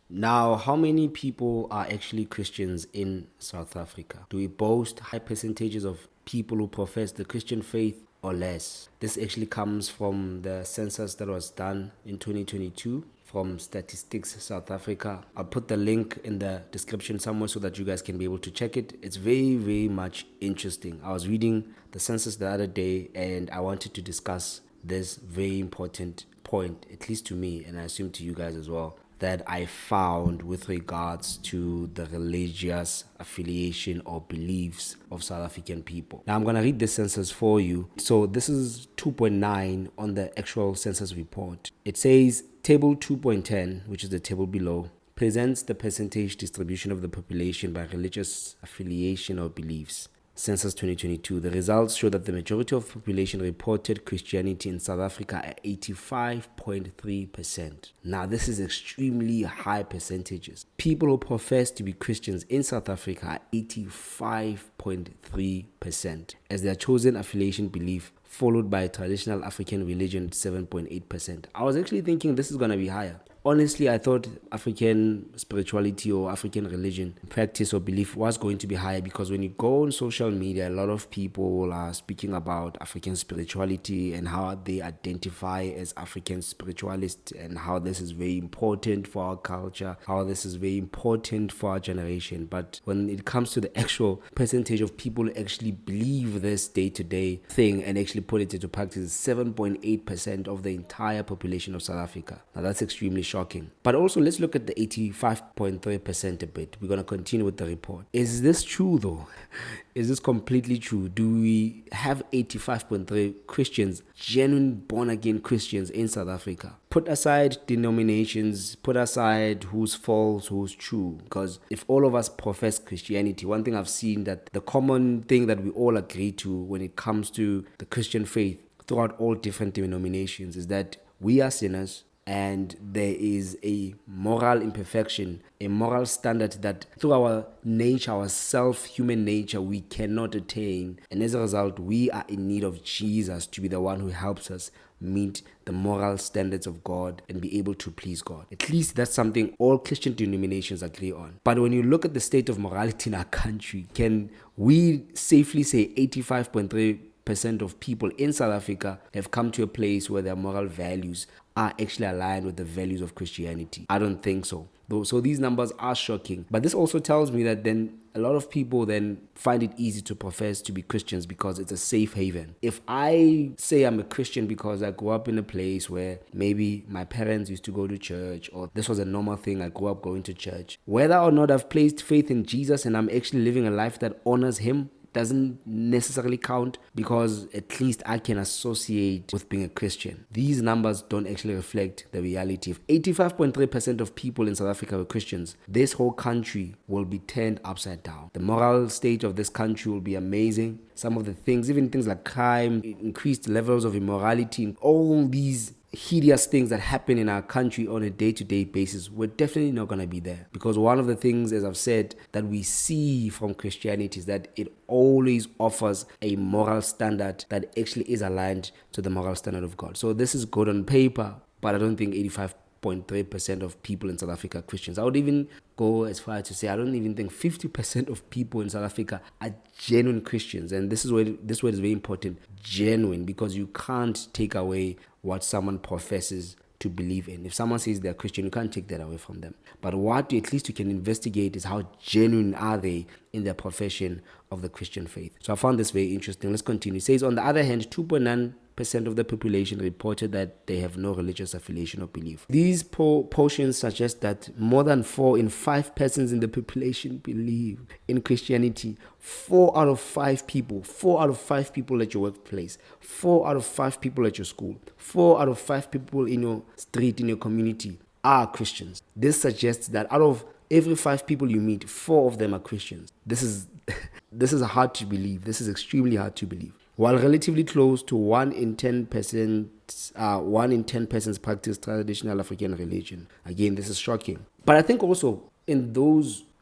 Now, how many people are actually Christians in South Africa? Do we boast high percentages of people who profess the Christian faith or less? This actually comes from the census that was done in 2022 from Statistics South Africa. I'll put the link in the description somewhere so that you guys can be able to check it. It's very, very much interesting. I was reading the census the other day and I wanted to discuss this very important point, at least to me, and I assume to you guys as well, that I found with regards to the religious affiliation or beliefs of South African people. Now I'm going to read this census for you. So this is 2.9 on the actual census report. It says table 2.10, which is the table below, presents the percentage distribution of the population by religious affiliation or beliefs. Census 2022, the results show that the majority of population reported Christianity in South Africa at 85.3%. Now, this is extremely high percentages. People who profess to be Christians in South Africa are 85.3% as their chosen affiliation belief, followed by traditional African religion 7.8%. I was actually thinking this is going to be higher. Honestly, I thought African spirituality or African religion, practice or belief was going to be higher because when you go on social media, a lot of people are speaking about African spirituality and how they identify as African spiritualists and how this is very important for our culture, how this is very important for our generation. But when it comes to the actual percentage of people who actually believe this day-to-day thing and actually put it into practice, 7.8% of the entire population of South Africa. Now that's extremely shocking. But also, let's look at the 85.3% a bit. We're going to continue with the report. Is this true though? Is this completely true? Do we have 85.3 Christians, genuine born-again Christians in South Africa? Put aside denominations, put aside who's false, who's true. Because if all of us profess Christianity, one thing I've seen that the common thing that we all agree to when it comes to the Christian faith throughout all different denominations is that we are sinners, and there is a moral imperfection, a moral standard that through our nature, our human nature, we cannot attain. And as a result, we are in need of Jesus to be the one who helps us meet the moral standards of God and be able to please God. At least that's something all Christian denominations agree on. But when you look at the state of morality in our country, can we safely say 85.3% of people in South Africa have come to a place where their moral values are actually aligned with the values of Christianity? I don't think so. So these numbers are shocking. But this also tells me that then a lot of people then find it easy to profess to be Christians because it's a safe haven. If I say I'm a Christian because I grew up in a place where maybe my parents used to go to church or this was a normal thing, I grew up going to church, whether or not I've placed faith in Jesus and I'm actually living a life that honors Him, doesn't necessarily count because at least I can associate with being a Christian. These numbers don't actually reflect the reality. If 85.3% of people in South Africa were Christians, this whole country will be turned upside down. The moral state of this country will be amazing. Some of the things, even things like crime, increased levels of immorality, all these hideous things that happen in our country on a day-to-day basis, we're definitely not going to be there. Because one of the things, as I've said, that we see from Christianity is that it always offers a moral standard that actually is aligned to the moral standard of God. So this is good on paper, but I don't think 85.3% of people in South Africa are Christians. I would even go as far as to say I don't even think 50% of people in South Africa are genuine Christians. And this word is very important, genuine, because you can't take away what someone professes to believe in. If someone says they're Christian, you can't take that away from them. But what at least you can investigate is how genuine are they in their profession of the Christian faith. So I found this very interesting. Let's continue. It says, on the other hand, 2.9% of the population reported that they have no religious affiliation or belief. These portions suggest that more than 4 in 5 persons in the population believe in Christianity. 4 out of 5 people at your workplace, 4 out of 5 people at your school, 4 out of 5 people in your street, in your community are Christians. This suggests that out of every 5 people you meet, 4 of them are Christians. This is hard to believe. This is extremely hard to believe. While relatively close to 1 in 10 persons practice traditional African religion. Again, this is shocking. But I think also in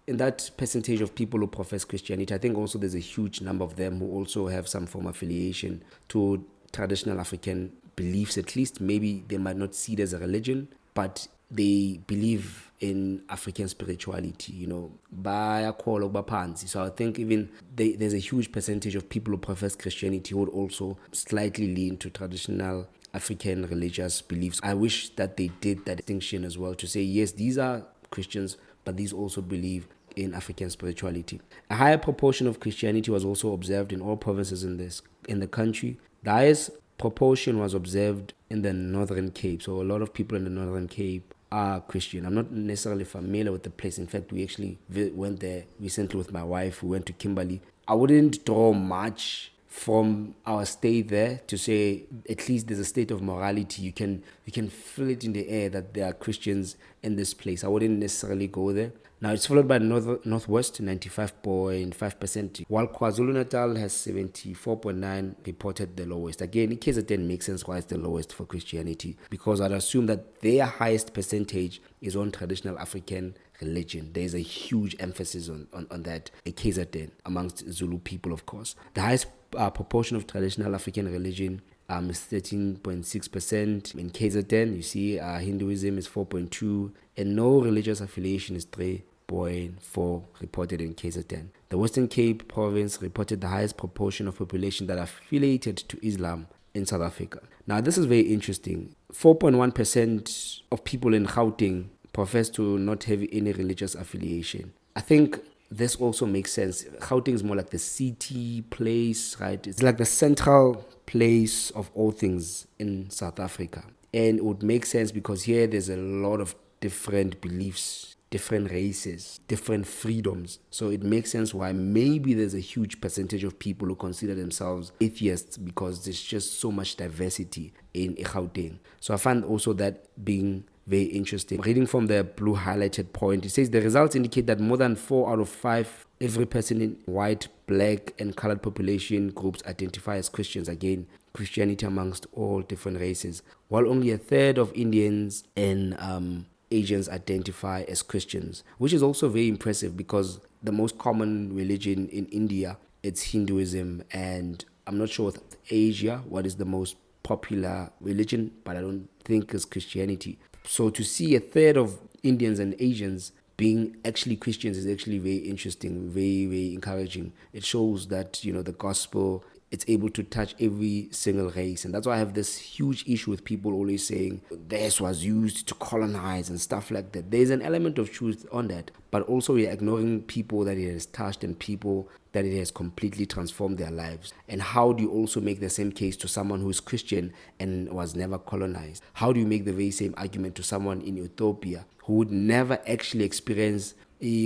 that percentage of people who profess Christianity, I think also there's a huge number of them who also have some form of affiliation to traditional African beliefs. At least maybe they might not see it as a religion, but they believe in African spirituality, bayakholwa ukuba phansi. So I think even there's a huge percentage of people who profess Christianity who would also slightly lean to traditional African religious beliefs. I wish that they did that distinction as well, to say, yes, these are Christians, but these also believe in African spirituality. A higher proportion of Christianity was also observed in all provinces in the country. The highest proportion was observed in the Northern Cape. So a lot of people in the Northern Cape are Christian. I'm not necessarily familiar with the place. In fact, we actually went there recently with my wife. We went to Kimberley. I wouldn't draw much from our stay there to say at least there's a state of morality. You can feel it in the air that there are Christians in this place. I wouldn't necessarily go there. Now it's followed by Northwest, 95.5%, while KwaZulu-Natal has 74.9% reported the lowest. Again, KZN makes sense why it's the lowest for Christianity, because I'd assume that their highest percentage is on traditional African religion. There's a huge emphasis on that, a KZN, amongst Zulu people, of course. The highest proportion of traditional African religion is 13.6%. In KZN, you see Hinduism is 4.2%, and no religious affiliation is 3.4% reported in KZN. The Western Cape province reported the highest proportion of population that are affiliated to Islam in South Africa. Now, this is very interesting. 4.1% of people in Gauteng profess to not have any religious affiliation. I think this also makes sense. Gauteng is more like the city place, right? It's like the central place of all things in South Africa. And it would make sense because here there's a lot of different beliefs, different races, different freedoms. So it makes sense why maybe there's a huge percentage of people who consider themselves atheists, because there's just so much diversity in Gauteng. So I find also that being very interesting. Reading from the blue highlighted point, it says the results indicate that more than 4 out of 5 every person in white, black, and colored population groups identify as Christians. Again, Christianity amongst all different races, while only a third of Indians and Asians identify as Christians, which is also very impressive because the most common religion in India, it's Hinduism, and I'm not sure with Asia what is the most popular religion, but I don't think it's Christianity. So to see a third of Indians and Asians being actually Christians is actually very interesting, very, very encouraging. It shows that, the gospel, it's able to touch every single race. And that's why I have this huge issue with people always saying this was used to colonize and stuff like that. There's an element of truth on that, but also we're ignoring people that it has touched and people that it has completely transformed their lives. And how do you also make the same case to someone who is Christian and was never colonized? How do you make the very same argument to someone in Ethiopia who would never actually experience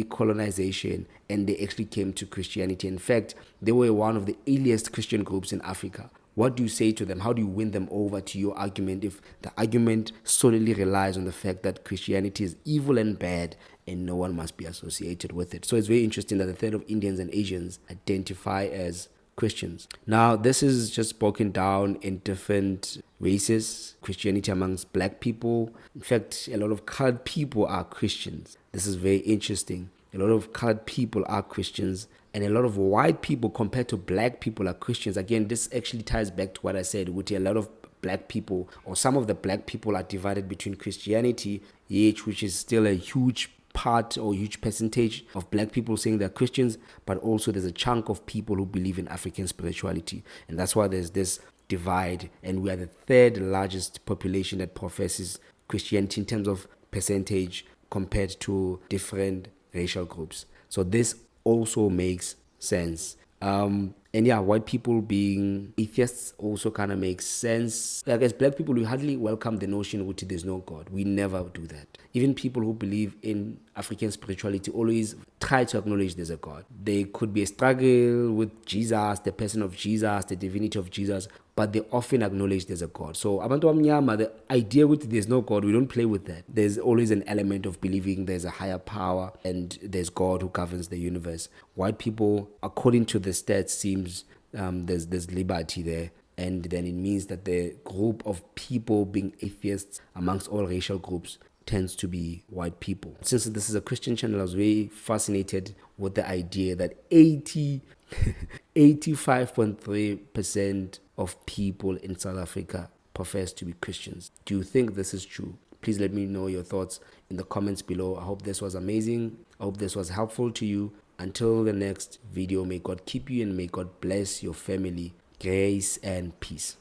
colonization and they actually came to Christianity? In fact, they were one of the earliest Christian groups in Africa. What do you say to them? How do you win them over to your argument if the argument solely relies on the fact that Christianity is evil and bad and no one must be associated with it? So it's very interesting that a third of Indians and Asians identify as Christians. Now, this is just broken down in different races. Christianity amongst black people. In fact, a lot of colored people are Christians. This is very interesting. A lot of colored people are Christians, and a lot of white people compared to black people are Christians. Again, this actually ties back to what I said, which a lot of black people, or some of the black people, are divided between Christianity, which is still a huge part or huge percentage of black people saying they're Christians, but also there's a chunk of people who believe in African spirituality. And that's why there's this divide, and we are the third largest population that professes Christianity in terms of percentage compared to different racial groups. So this also makes sense. And yeah, white people being atheists also kind of makes sense. Like as black people, we hardly welcome the notion that there's no God. We never do that. Even people who believe in African spirituality always try to acknowledge there's a God. There could be a struggle with Jesus, the person of Jesus, the divinity of Jesus, but they often acknowledge there's a God. So abantu amnyama, the idea with there's no God, we don't play with that. There's always an element of believing there's a higher power and there's God who governs the universe. White people, according to the stats, seems there's liberty there. And then it means that the group of people being atheists amongst all racial groups tends to be white people. Since this is a Christian channel, I was very fascinated with the idea that 85.3% of people in South Africa profess to be Christians. Do you think this is true? Please let me know your thoughts in the comments below. I hope this was amazing. I hope this was helpful to you. Until the next video, may God keep you and may God bless your family. Grace and peace.